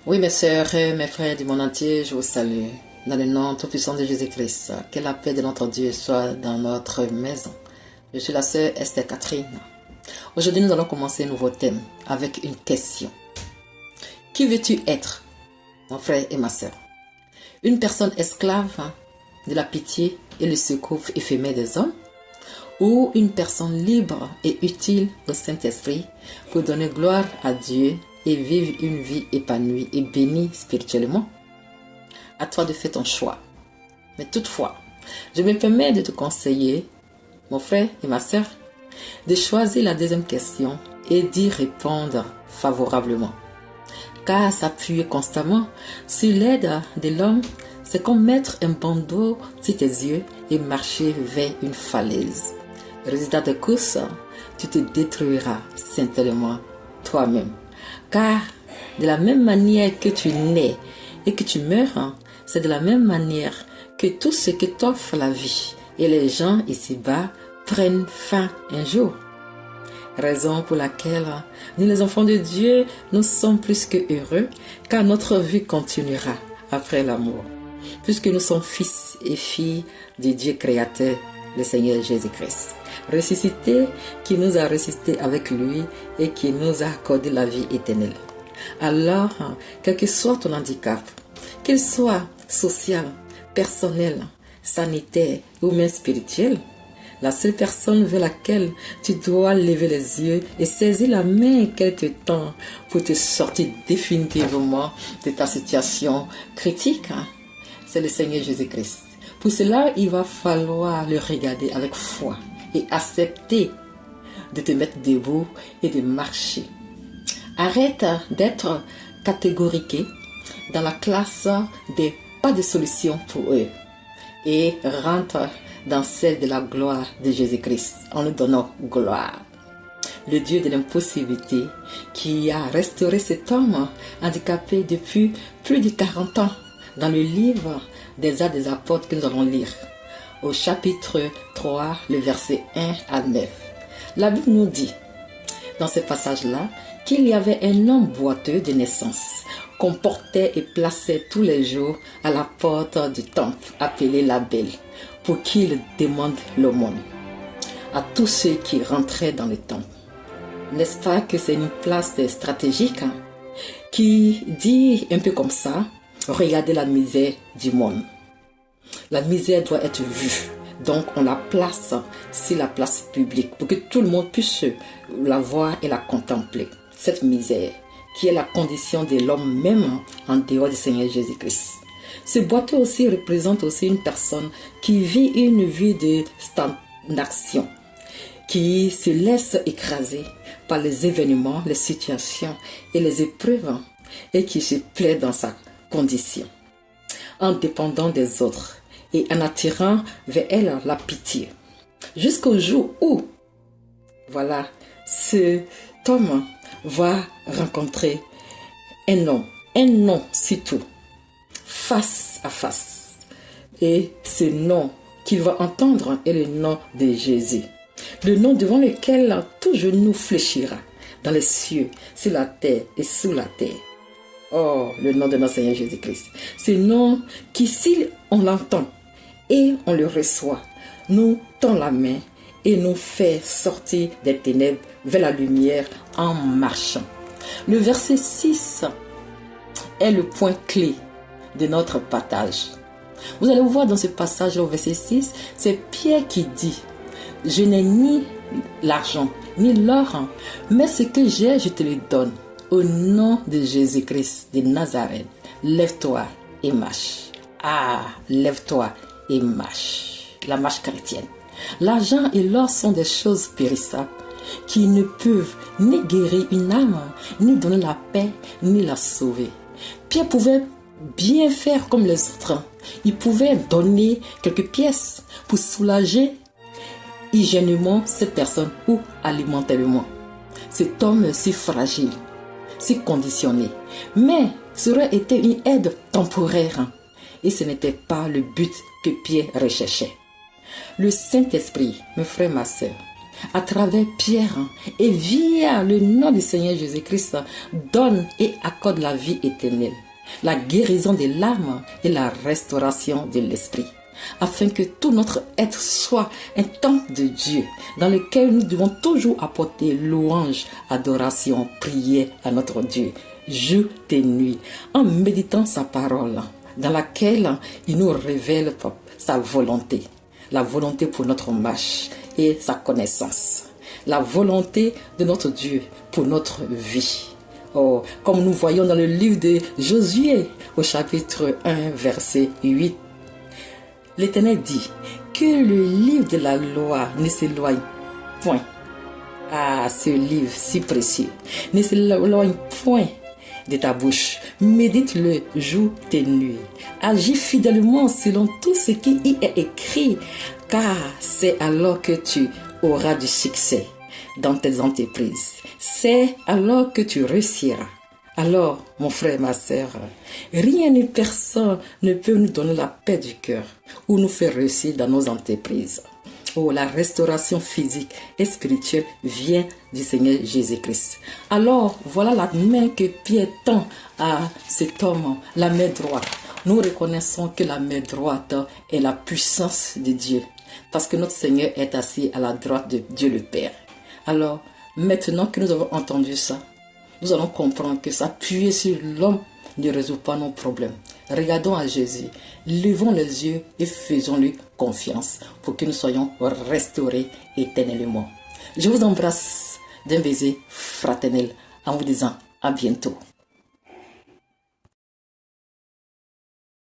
Oui, mes sœurs et mes frères du monde entier, je vous salue. Dans le nom tout puissant de Jésus-Christ, que la paix de notre Dieu soit dans notre maison. Je suis la sœur Esther Catherine. Aujourd'hui, nous allons commencer un nouveau thème avec une question. Qui veux-tu être, mon frère et ma sœur? Une personne esclave de la pitié et le secours éphémère des hommes? Ou une personne libre et utile au Saint-Esprit pour donner gloire à Dieu et vivre une vie épanouie et bénie spirituellement? À toi de faire ton choix. Mais toutefois, je me permets de te conseiller, mon frère et ma sœur, de choisir la deuxième question et d'y répondre favorablement. Car s'appuyer constamment sur l'aide de l'homme, c'est comme mettre un bandeau sur tes yeux et marcher vers une falaise. Résultat de course, tu te détruiras simplement toi-même. Car de la même manière que tu nais et que tu meurs, c'est de la même manière que tout ce que t'offre la vie et les gens ici-bas prennent fin un jour. Raison pour laquelle nous les enfants de Dieu, nous sommes plus que heureux car notre vie continuera après la mort. Puisque nous sommes fils et filles du Dieu créateur, le Seigneur Jésus-Christ. Ressuscité, qui nous a ressuscité avec lui et qui nous a accordé la vie éternelle. Alors, quel que soit ton handicap, qu'il soit social, personnel, sanitaire ou même spirituel, la seule personne vers laquelle tu dois lever les yeux et saisir la main qu'elle te tend pour te sortir définitivement de ta situation critique, c'est le Seigneur Jésus-Christ. Pour cela, il va falloir le regarder avec foi et accepter de te mettre debout et de marcher. Arrête d'être catégorique dans la classe des pas de solution pour eux et rentre dans celle de la gloire de Jésus-Christ en nous donnant gloire. Le Dieu de l'impossibilité qui a restauré cet homme handicapé depuis plus de 40 ans dans le livre des Actes des Apôtres que nous allons lire au chapitre 3, le verset 1 à 9. La Bible nous dit dans ce passage-là qu'il y avait un homme boiteux de naissance qu'on portait et plaçait tous les jours à la porte du temple appelé la Belle pour qu'il demande l'aumône à tous ceux qui rentraient dans le temple. N'est-ce pas que c'est une place stratégique qui dit un peu comme ça, regardez la misère du monde. La misère doit être vue. Donc on la place sur la place publique pour que tout le monde puisse la voir et la contempler. Cette misère qui est la condition de l'homme même en dehors du Seigneur Jésus-Christ. Ce boiteux aussi représente aussi une personne qui vit une vie de stagnation, qui se laisse écraser par les événements, les situations et les épreuves et qui se plaît dans sa condition, en dépendant des autres et en attirant vers elle la pitié. Jusqu'au jour où, voilà, cet homme va rencontrer un homme surtout, face à face. Et ce nom qu'il va entendre est le nom de Jésus. Le nom devant lequel tout genou fléchira, dans les cieux, sur la terre et sous la terre. Oh, le nom de notre Seigneur Jésus-Christ. Ce nom qui, si on l'entend et on le reçoit, nous tend la main et nous fait sortir des ténèbres vers la lumière en marchant. Le verset 6 est le point clé de notre partage. Vous allez voir dans ce passage au verset 6, c'est Pierre qui dit « Je n'ai ni l'argent, ni l'or, mais ce que j'ai, je te le donne. Au nom de Jésus-Christ de Nazareth, lève-toi et marche. » Ah, lève-toi et marche. La marche chrétienne. L'argent et l'or sont des choses périssables qui ne peuvent ni guérir une âme, ni donner la paix, ni la sauver. Pierre pouvait bien faire comme les autres. Il pouvait donner quelques pièces pour soulager hygiéniquement cette personne ou alimentairement. Cet homme si fragile, si conditionné. Mais ça aurait été une aide temporaire. Et ce n'était pas le but que Pierre recherchait. Le Saint-Esprit, mes frères, ma sœur, à travers Pierre et via le nom du Seigneur Jésus-Christ, donne et accorde la vie éternelle, la guérison de l'âme et la restauration de l'esprit, afin que tout notre être soit un temple de Dieu, dans lequel nous devons toujours apporter louange, adoration, prière à notre Dieu, jour et nuit, en méditant sa parole, dans laquelle il nous révèle sa volonté, la volonté pour notre marche et sa connaissance, la volonté de notre Dieu pour notre vie. Oh, comme nous voyons dans le livre de Josué, au chapitre 1, verset 8, l'Éternel dit que le livre de la loi ne s'éloigne point. Ah, ce livre si précieux ne s'éloigne point de ta bouche. Médite-le jour et nuit. Agis fidèlement selon tout ce qui y est écrit, car c'est alors que tu auras du succès dans tes entreprises. C'est alors que tu réussiras. Alors, mon frère, ma sœur, rien ni personne ne peut nous donner la paix du cœur ou nous faire réussir dans nos entreprises. Oh, la restauration physique et spirituelle vient du Seigneur Jésus-Christ. Alors, voilà la main que Pierre tend à cet homme, la main droite. Nous reconnaissons que la main droite est la puissance de Dieu, parce que notre Seigneur est assis à la droite de Dieu le Père. Alors, maintenant que nous avons entendu ça, nous allons comprendre que s'appuyer sur l'homme ne résout pas nos problèmes. Regardons à Jésus, levons les yeux et faisons-lui confiance pour que nous soyons restaurés éternellement. Je vous embrasse d'un baiser fraternel en vous disant à bientôt.